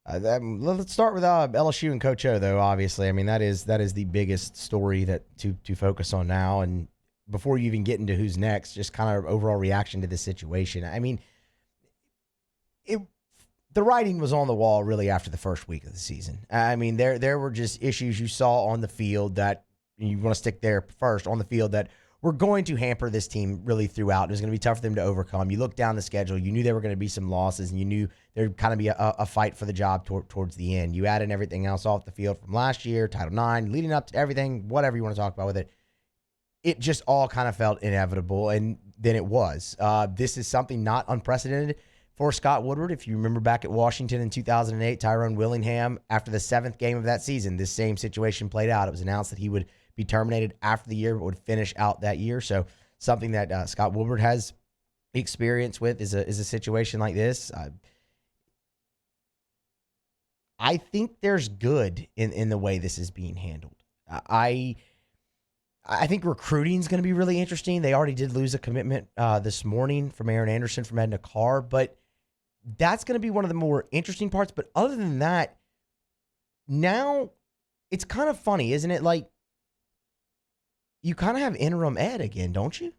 Let's start with LSU and Coach O, though. Obviously, I mean that is the biggest story that to focus on now. And before you even get into who's next, just kind of overall reaction to this situation. I mean, the writing was on the wall really after the first week of the season. I mean, there were just issues you saw on the field that you want to stick there first on the field that were going to hamper this team really throughout. It was going to be tough for them to overcome. You look down the schedule, you knew there were going to be some losses, and you knew there'd kind of be a fight for the job towards the end. You add in everything else off the field from last year, Title IX, leading up to everything, whatever you want to talk about with it. It just all kind of felt inevitable, and then it was. This is something not unprecedented for Scott Woodward. If you remember back at Washington in 2008, Tyrone Willingham, after the 7th game of that season, this same situation played out. It was announced that he would be terminated after the year, but would finish out that year. So something that Scott Woodward has experience with is a situation like this. I think there's good in the way this is being handled. I think recruiting is going to be really interesting. They already did lose a commitment this morning from Aaron Anderson from Edna Carr, but that's going to be one of the more interesting parts. But other than that, now it's kind of funny, isn't it? Like, you kind of have interim Ed again, don't you?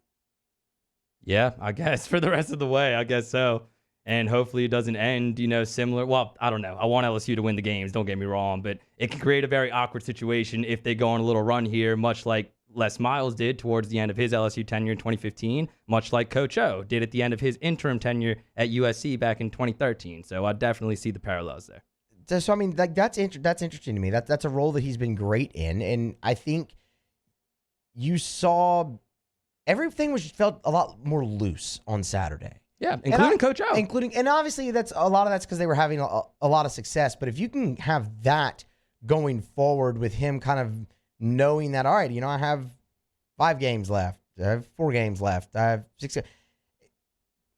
Yeah, I guess for the rest of the way, I guess so. And hopefully it doesn't end, similar. Well, I don't know. I want LSU to win the games, don't get me wrong, but it can create a very awkward situation if they go on a little run here, much like Les Miles did towards the end of his LSU tenure in 2015, much like Coach O did at the end of his interim tenure at USC back in 2013. So I definitely see the parallels there. So I mean, like that's interesting to me. That's a role that he's been great in, and I think you saw everything felt a lot more loose on Saturday. Yeah, including Coach O. And obviously that's a lot of that's because they were having a lot of success. But if you can have that going forward with him kind of knowing that, all right, I have 5 games left, I have 4 games left, I have 6.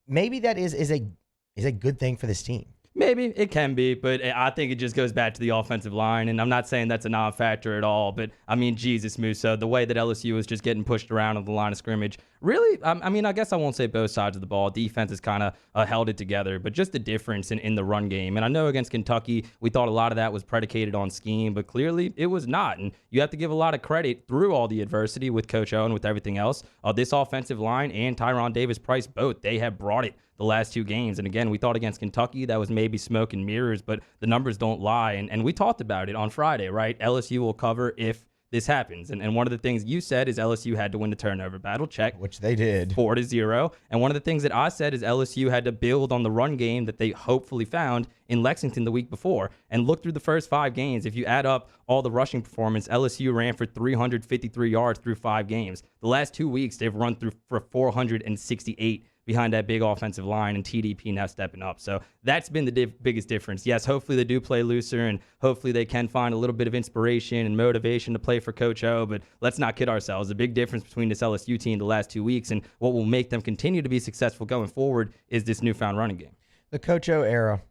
Maybe that is a good thing for this team. Maybe it can be, but I think it just goes back to the offensive line. And I'm not saying that's a non-factor at all, but I mean, Jesus, Musso, the way that LSU was just getting pushed around on the line of scrimmage, really, I guess I won't say both sides of the ball. Defense has kind of held it together, but just the difference in the run game. And I know against Kentucky, we thought a lot of that was predicated on scheme, but clearly it was not. And you have to give a lot of credit through all the adversity with Coach O and with everything else. This offensive line and Tyron Davis-Price, both, they have brought it the last 2 games. And again, we thought against Kentucky that was maybe smoke and mirrors, but the numbers don't lie. And we talked about it on Friday, right? LSU will cover if this happens. And one of the things you said is LSU had to win the turnover battle. Check. Which they did. 4-0. And one of the things that I said is LSU had to build on the run game that they hopefully found in Lexington the week before. And look through the first 5 games. If you add up all the rushing performance, LSU ran for 353 yards through 5 games. The last 2 weeks, they've run through for 468 behind that big offensive line, and TDP now stepping up. So that's been the biggest difference. Yes, hopefully they do play looser, and hopefully they can find a little bit of inspiration and motivation to play for Coach O, but let's not kid ourselves. The big difference between this LSU team the last 2 weeks and what will make them continue to be successful going forward is this newfound running game. The Coach O era,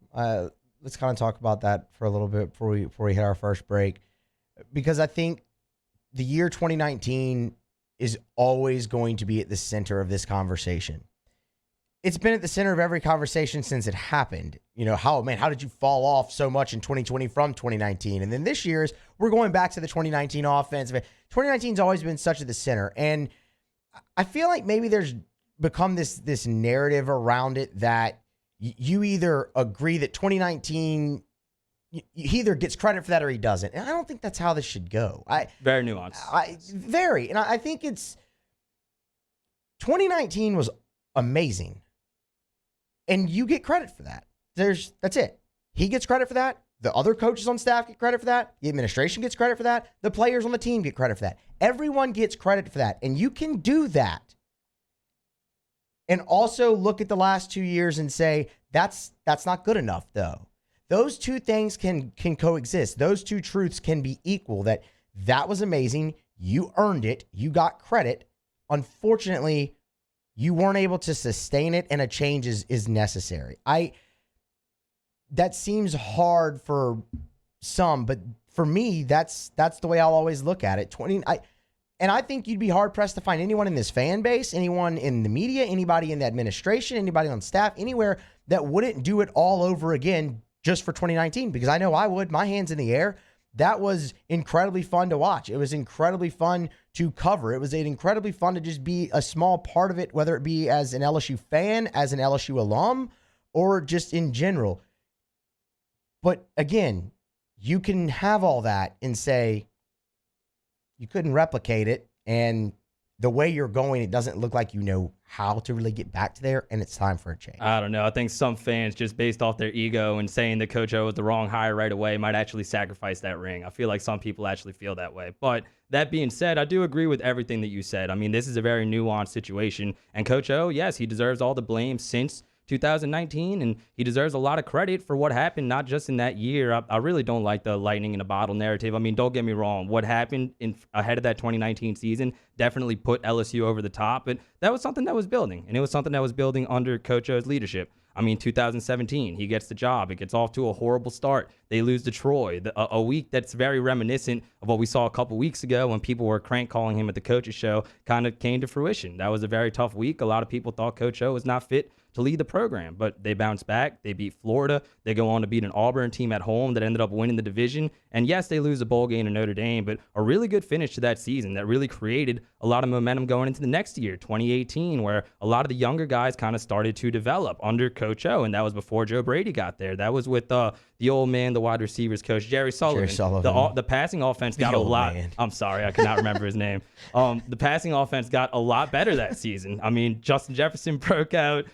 let's kind of talk about that for a little bit before we hit our first break, because I think the year 2019 is always going to be at the center of this conversation. It's been at the center of every conversation since it happened. How did you fall off so much in 2020 from 2019? And then this year's, we're going back to the 2019 offense. 2019's always been such at the center. And I feel like maybe there's become this narrative around it that you either agree that 2019, he either gets credit for that or he doesn't. And I don't think that's how this should go. Very nuanced. Very. And I think 2019 was amazing. And you get credit for that. That's it. He gets credit for that. The other coaches on staff get credit for that. The administration gets credit for that. The players on the team get credit for that. Everyone gets credit for that. And you can do that. And also look at the last 2 years and say, that's not good enough, though. Those two things can coexist. Those two truths can be equal, that was amazing. You earned it. You got credit. Unfortunately, you weren't able to sustain it, and a change is necessary. That seems hard for some, but for me, that's the way I'll always look at it. I think you'd be hard pressed to find anyone in this fan base, anyone in the media, anybody in the administration, anybody on staff, anywhere that wouldn't do it all over again just for 2019, because I know I would. My hands in the air. That was incredibly fun to watch. It was incredibly fun to cover. It was incredibly fun to just be a small part of it, whether it be as an LSU fan, as an LSU alum, or just in general. But again, you can have all that and say you couldn't replicate it, and the way you're going, it doesn't look like you know how to really get back to there, and it's time for a change. I don't know. I think some fans, just based off their ego and saying that Coach O was the wrong hire right away, might actually sacrifice that ring. I feel like some people actually feel that way. But that being said, I do agree with everything that you said. I mean, this is a very nuanced situation. And Coach O, yes, he deserves all the blame since 2019, and he deserves a lot of credit for what happened, not just in that year. I really don't like the lightning in a bottle narrative. I mean, don't get me wrong. What happened ahead of that 2019 season definitely put LSU over the top, but that was something that was building, and it was something that was building under Coach O's leadership. I mean, 2017, he gets the job. It gets off to a horrible start. They lose to Troy. A week that's very reminiscent of what we saw a couple weeks ago when people were crank calling him at the coaches show kind of came to fruition. That was a very tough week. A lot of people thought Coach O was not fit to lead the program, but they bounced back. They beat Florida. They go on to beat an Auburn team at home that ended up winning the division. And yes, they lose a bowl game to Notre Dame, but a really good finish to that season that really created a lot of momentum going into the next year, 2018, where a lot of the younger guys kind of started to develop under Coach O, and that was before Joe Brady got there. That was with the old man, the wide receivers coach, Jerry Sullivan. The passing offense got a lot. Man. I'm sorry, I cannot remember his name. The passing offense got a lot better that season. I mean, Justin Jefferson broke out.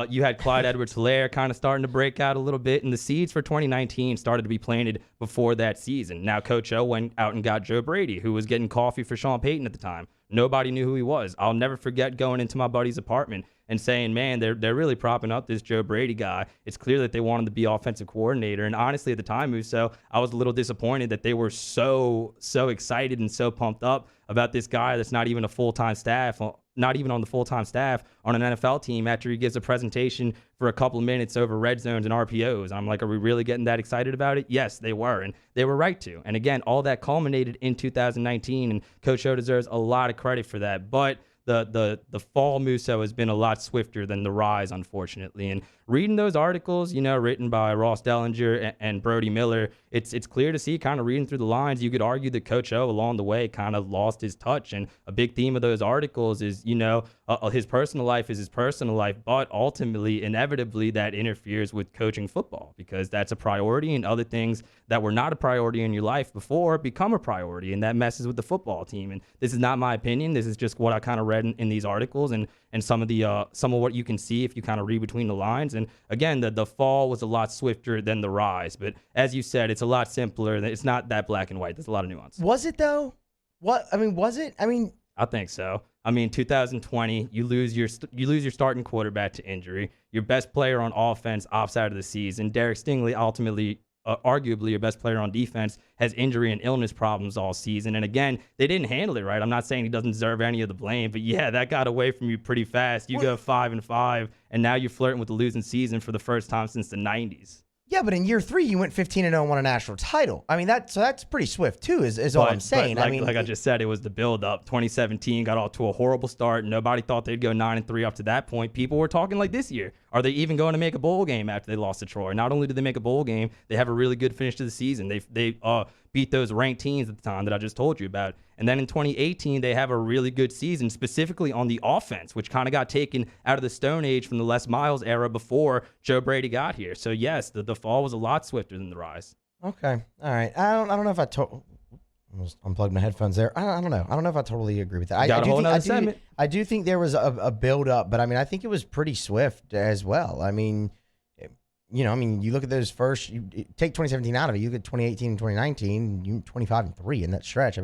You had Clyde Edwards-Helaire kind of starting to break out a little bit, and the seeds for 2019 started to be planted before that season. Now, Coach O went out and got Joe Brady, who was getting coffee for Sean Payton at the time. Nobody knew who he was. I'll never forget going into my buddy's apartment and saying, man, they're really propping up this Joe Brady guy. It's clear that they want him to be offensive coordinator. And honestly, at the time, Musso, I was a little disappointed that they were so excited and so pumped up about this guy that's not even a full-time staff, not even on the full-time staff on an NFL team after he gives a presentation for a couple of minutes over red zones and RPOs. I'm like, are we really getting that excited about it? Yes, they were, and they were right to. And again, all that culminated in 2019, and Coach O deserves a lot of credit for that. But the fall Musso has been a lot swifter than the rise, unfortunately. And reading those articles, written by Ross Dellinger and Brody Miller, it's clear to see, kind of reading through the lines, you could argue that Coach O along the way kind of lost his touch. And a big theme of those articles is, his personal life is his personal life, but ultimately, inevitably, that interferes with coaching football because that's a priority, and other things that were not a priority in your life before become a priority, and that messes with the football team. And this is not my opinion. This is just what I kind of read in these articles and some of what you can see if you kind of read between the lines. And again, the fall was a lot swifter than the rise. But as you said, it's a lot simpler. It's not that black and white. There's a lot of nuance. Was it, though? Was it? I think so. 2020, you lose your starting quarterback to injury. Your best player on offense opts out of the season. Derek Stingley, ultimately, arguably your best player on defense, has injury and illness problems all season. And again, they didn't handle it right. I'm not saying he doesn't deserve any of the blame, but yeah, that got away from you pretty fast. You go 5-5, and now you're flirting with the losing season for the first time since the 90s. Yeah, but in year 3, you went 15-0 and won a national title. That's pretty swift too, is all I'm saying. Like I just said, it was the build-up. 2017 got off to a horrible start. Nobody thought they'd go 9-3 up to that point. People were talking like this year. Are they even going to make a bowl game after they lost to Troy? Not only did they make a bowl game, they have a really good finish to the season. They beat those ranked teams at the time that I just told you about. And then in 2018, they have a really good season, specifically on the offense, which kind of got taken out of the Stone Age from the Les Miles era before Joe Brady got here. So yes, the fall was a lot swifter than the rise. Okay, all right. I don't know if I almost unplugged my headphones there. I don't know. I don't know if I totally agree with that. I do think there was a build up, but I think it was pretty swift as well. You look at those first, you take 2017 out of it, you look at 2018 and 2019, you 25-3 in that stretch.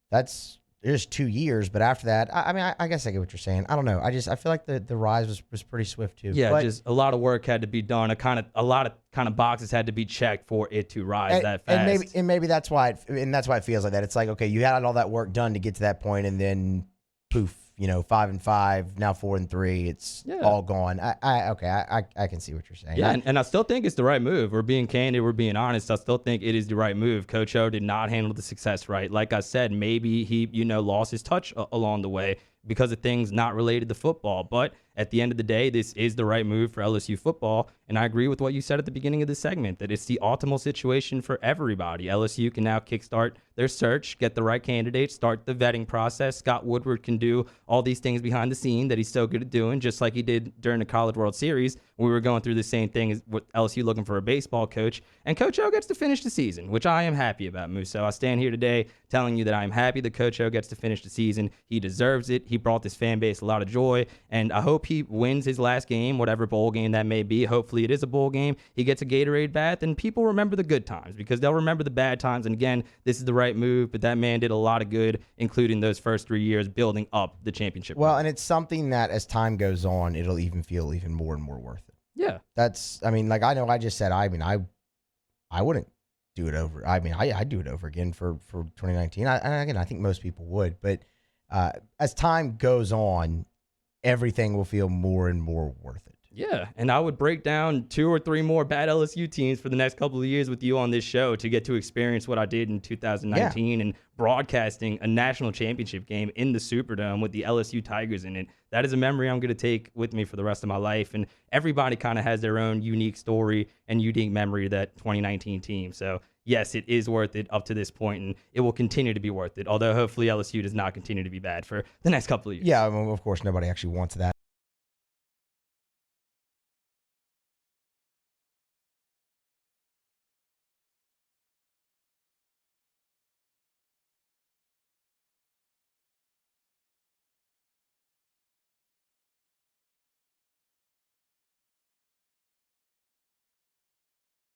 That's there's 2 years, but after that, I guess I get what you're saying. I don't know. I feel like the rise was pretty swift too. Yeah, just a lot of work had to be done. A lot of boxes had to be checked for it to rise that fast. And maybe that's why it feels like that. It's like, okay, you had all that work done to get to that point, and then poof, 5-5, now 4-3. It's all gone. I can see what you're saying. Yeah, and I still think it's the right move. We're being candid. We're being honest. I still think it is the right move. Coach O did not handle the success right. Like I said, maybe he, lost his touch along the way. because of things not related to football. But at the end of the day, this is the right move for LSU football. And I agree with what you said at the beginning of this segment, that it's the optimal situation for everybody. LSU can now kickstart their search, get the right candidates, start the vetting process. Scott Woodward can do all these things behind the scene that he's so good at doing, just like he did during the College World Series. We were going through the same thing as with LSU looking for a baseball coach. And Coach O gets to finish the season, which I am happy about, Musso. I stand here today telling you that I'm happy that Coach O gets to finish the season. He deserves it. He brought this fan base a lot of joy. And I hope he wins his last game, whatever bowl game that may be. Hopefully it is a bowl game. He gets a Gatorade bath, and people remember the good times because they'll remember the bad times. And again, this is the right move, but that man did a lot of good, including those first 3 years building up the championship. Well, and it's something that as time goes on, it'll even feel even more and more worth it. Yeah. Like I know I just said, I wouldn't do it over. I'd do it over again for 2019. I think most people would, but as time goes on, everything will feel more and more worth it. Yeah, and I would break down 2 or 3 more bad LSU teams for the next couple of years with you on this show to get to experience what I did in 2019 and broadcasting a national championship game in the Superdome with the LSU Tigers in it. That is a memory I'm going to take with me for the rest of my life, and everybody kind of has their own unique story and unique memory of that 2019 team. So yes, it is worth it up to this point, and it will continue to be worth it, although hopefully LSU does not continue to be bad for the next couple of years. Yeah, of course, nobody actually wants that.